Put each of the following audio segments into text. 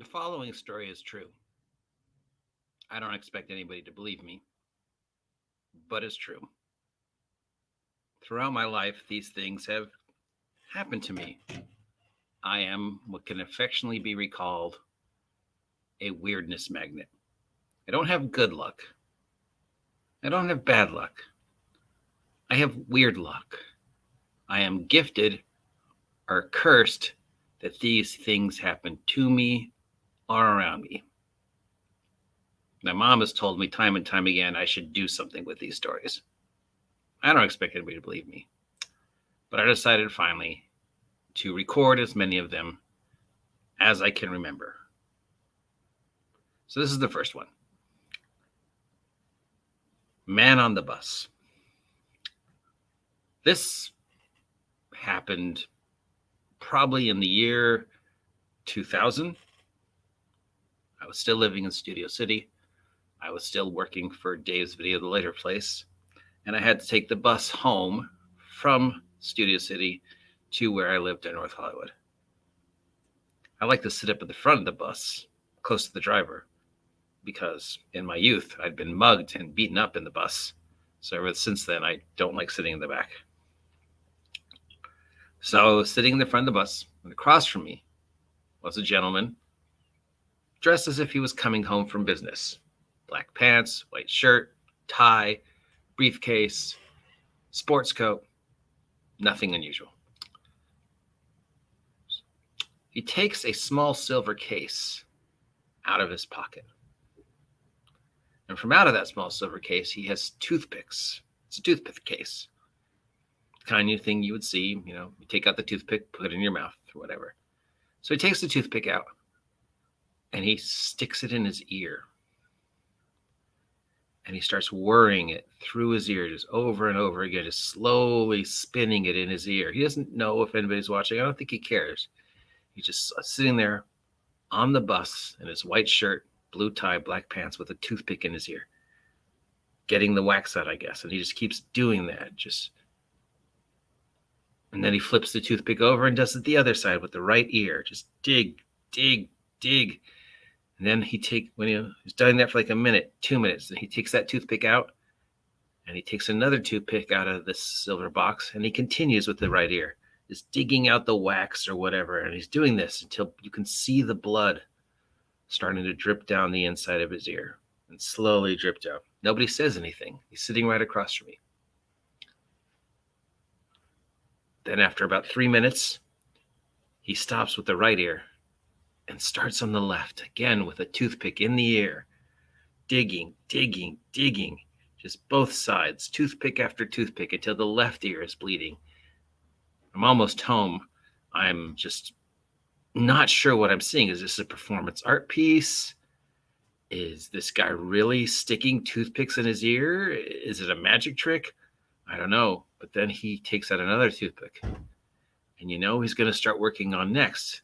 The following story is true. I don't expect anybody to believe me, but it's true. Throughout my life, these things have happened to me. I am what can affectionately be recalled a weirdness magnet. I don't have good luck. I don't have bad luck. I have weird luck. I am gifted or cursed that these things happen to me or around me. My mom has told me time and time again I should do something with these stories. I don't expect anybody to believe me, but I decided finally to record as many of them as I can remember. So this is the first one. Man on the bus. This happened probably in the year 2000. I was still living in Studio City. I was still working for Dave's Video, the later place, and I had to take the bus home from Studio City to where I lived in North Hollywood. I like to sit up at the front of the bus, close to the driver, because in my youth, I'd been mugged and beaten up in the bus. So ever since then, I don't like sitting in the back. So sitting in the front of the bus, and across from me was a gentleman dressed as if he was coming home from business. Black pants, white shirt, tie, briefcase, sports coat, nothing unusual. He takes a small silver case out of his pocket. And from out of that small silver case, he has toothpicks. It's a toothpick case. Kind of thing you would see, you take out the toothpick, put it in your mouth or whatever. So he takes the toothpick out and he sticks it in his ear. And he starts whirring it through his ear just over and over again, just slowly spinning it in his ear. He doesn't know if anybody's watching. I don't think he cares. He's just sitting there on the bus in his white shirt, blue tie, black pants with a toothpick in his ear, getting the wax out, I guess. And he just keeps doing that. And then he flips the toothpick over and does it the other side with the right ear. Just dig, dig, dig. And then when he's done that for like a minute, 2 minutes, and he takes that toothpick out and he takes another toothpick out of this silver box and he continues with the right ear, just digging out the wax or whatever. And he's doing this until you can see the blood starting to drip down the inside of his ear and slowly drip down. Nobody says anything. He's sitting right across from me. Then after about 3 minutes, he stops with the right ear and starts on the left, again with a toothpick in the ear, digging, digging, digging, just both sides, toothpick after toothpick, until the left ear is bleeding. I'm almost home. I'm just not sure what I'm seeing. Is this a performance art piece? Is this guy really sticking toothpicks in his ear? Is it a magic trick? I don't know. But then he takes out another toothpick. And he's going to start working on next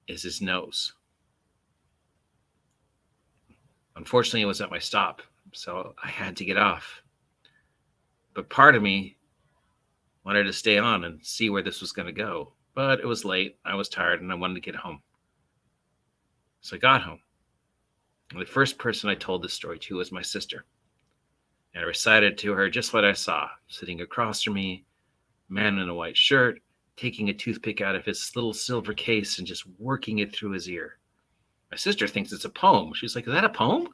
is his nose. Unfortunately, it was at my stop, so I had to get off. But part of me wanted to stay on and see where this was going to go. But it was late, I was tired, and I wanted to get home. So I got home. And the first person I told this story to was my sister. And I recited to her just what I saw, sitting across from me, man in a white shirt, taking a toothpick out of his little silver case and just working it through his ear. My sister thinks it's a poem. She's like, "Is that a poem?"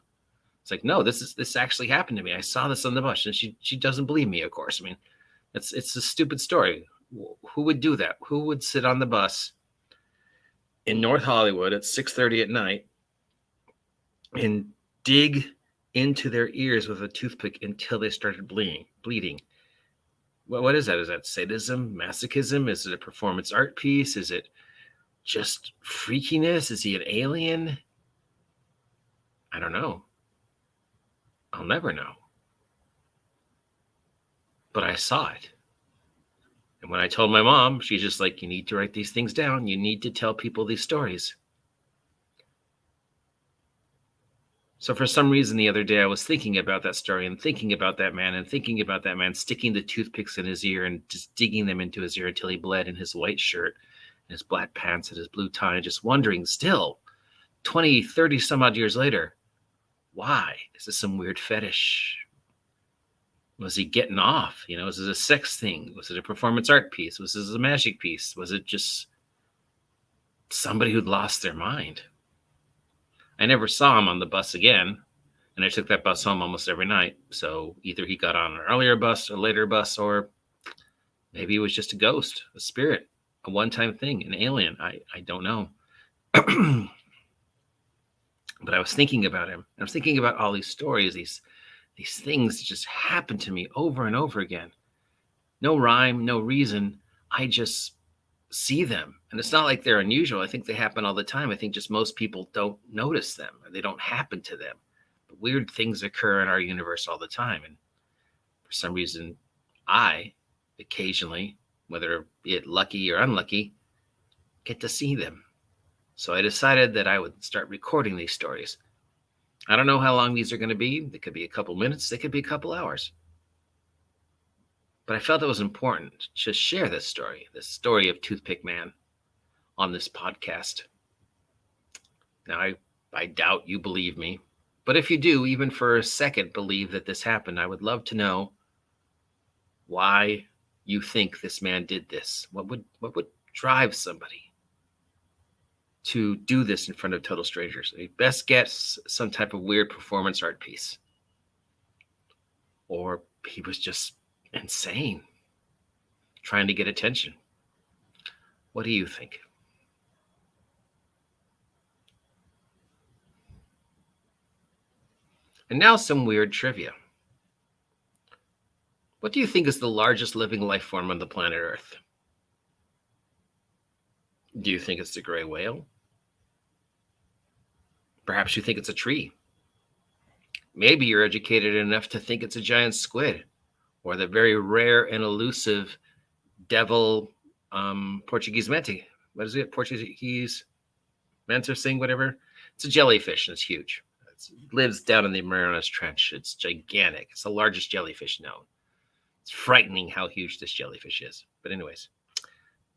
It's like, "No, this actually happened to me. I saw this on the bus." And she doesn't believe me, of course. I mean, it's a stupid story. Who would do that? Who would sit on the bus in North Hollywood at 6:30 at night and dig into their ears with a toothpick until they started bleeding? What is that? Is that sadism, masochism? Is it a performance art piece? Is it just freakiness? Is he an alien? I don't know. I'll never know. But I saw it. And when I told my mom, she's just like, "You need to write these things down. You need to tell people these stories." So for some reason the other day, I was thinking about that story and thinking about that man and thinking about that man sticking the toothpicks in his ear and just digging them into his ear until he bled in his white shirt and his black pants and his blue tie, and just wondering still, 20, 30 some odd years later, why? Is this some weird fetish? Was he getting off? Was it a sex thing? Was it a performance art piece? Was it a magic piece? Was it just somebody who'd lost their mind? I never saw him on the bus again, and I took that bus home almost every night. So either he got on an earlier bus or later bus, or maybe it was just a ghost, a spirit, a one-time thing, an alien. I don't know. But I was thinking about him. I was thinking about all these stories, these things that just happen to me over and over again. No rhyme, no reason. I just see them. And it's not like they're unusual. I think they happen all the time. I think just most people don't notice them, or they don't happen to them. But weird things occur in our universe all the time. And for some reason, I occasionally, whether it lucky or unlucky, get to see them. So I decided that I would start recording these stories. I don't know how long these are going to be. They could be a couple minutes. They could be a couple hours. But I felt it was important to share this story of Toothpick Man, on this podcast. Now, I doubt you believe me. But if you do, even for a second, believe that this happened, I would love to know why you think this man did this. What would drive somebody to do this in front of total strangers? A best guess, some type of weird performance art piece. Or he was just insane, trying to get attention. What do you think? And now some weird trivia. What do you think is the largest living life form on the planet Earth? Do you think it's the gray whale? Perhaps you think it's a tree. Maybe you're educated enough to think it's a giant squid, or the very rare and elusive devil Portuguese mantis. What is it? Portuguese mantis thing, whatever. It's a jellyfish, and it's huge. It lives down in the Marianas Trench. It's gigantic. It's the largest jellyfish known. It's frightening how huge this jellyfish is. But anyways,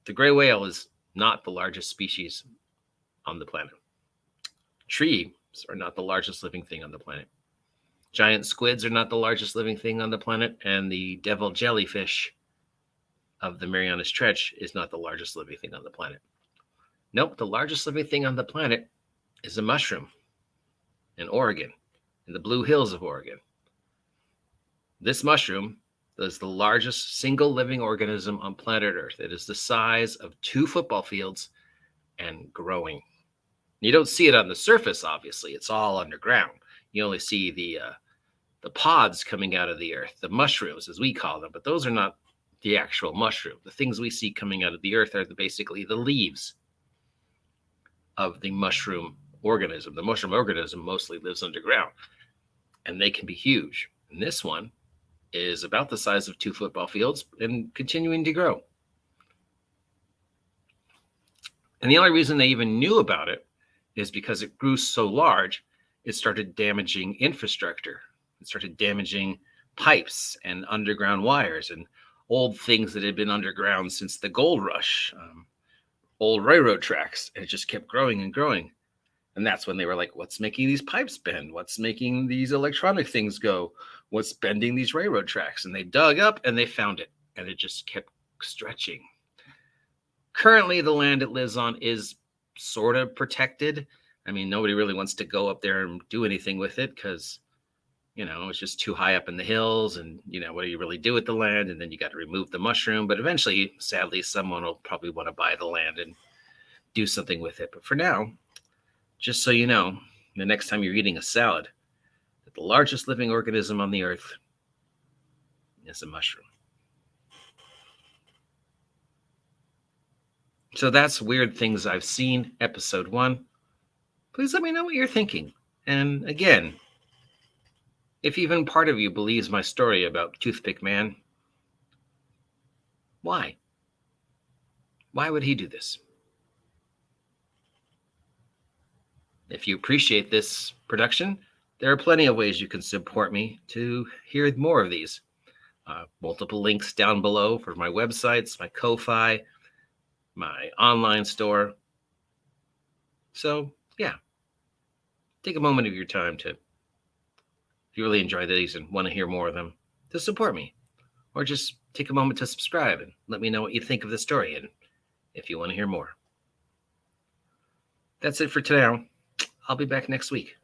the gray whale is not the largest species on the planet. Trees are not the largest living thing on the planet. Giant squids are not the largest living thing on the planet. And the devil jellyfish of the Marianas Trench is not the largest living thing on the planet. Nope, the largest living thing on the planet is a mushroom in Oregon, in the Blue Hills of Oregon. This mushroom is the largest single living organism on planet Earth. It is the size of 2 football fields and growing. You don't see it on the surface, obviously. It's all underground. You only see the pods coming out of the earth, the mushrooms, as we call them. But those are not the actual mushroom. The things we see coming out of the earth are basically the leaves of the mushroom organism. The mushroom organism mostly lives underground, and they can be huge. And this one is about the size of 2 football fields and continuing to grow. And the only reason they even knew about it is because it grew so large, it started damaging infrastructure. It started damaging pipes and underground wires and old things that had been underground since the gold rush, old railroad tracks. And it just kept growing and growing. And that's when they were like, what's making these pipes bend? What's making these electronic things go? What's bending these railroad tracks? And they dug up and they found it. And it just kept stretching. Currently, the land it lives on is sort of protected. I mean, nobody really wants to go up there and do anything with it because, it's just too high up in the hills. And, what do you really do with the land? And then you got to remove the mushroom. But eventually, sadly, someone will probably want to buy the land and do something with it. But for now, just so you know, the next time you're eating a salad, that the largest living organism on the earth is a mushroom. So that's Weird Things I've Seen, episode 1. Please let me know what you're thinking. And again, if even part of you believes my story about Toothpick Man, why? Why would he do this? If you appreciate this production, there are plenty of ways you can support me to hear more of these. Multiple links down below for my websites, my Ko-Fi, my online store. So, yeah, take a moment of your time to, if you really enjoy these and want to hear more of them, to support me. Or just take a moment to subscribe and let me know what you think of the story and if you want to hear more. That's it for today. I'll be back next week.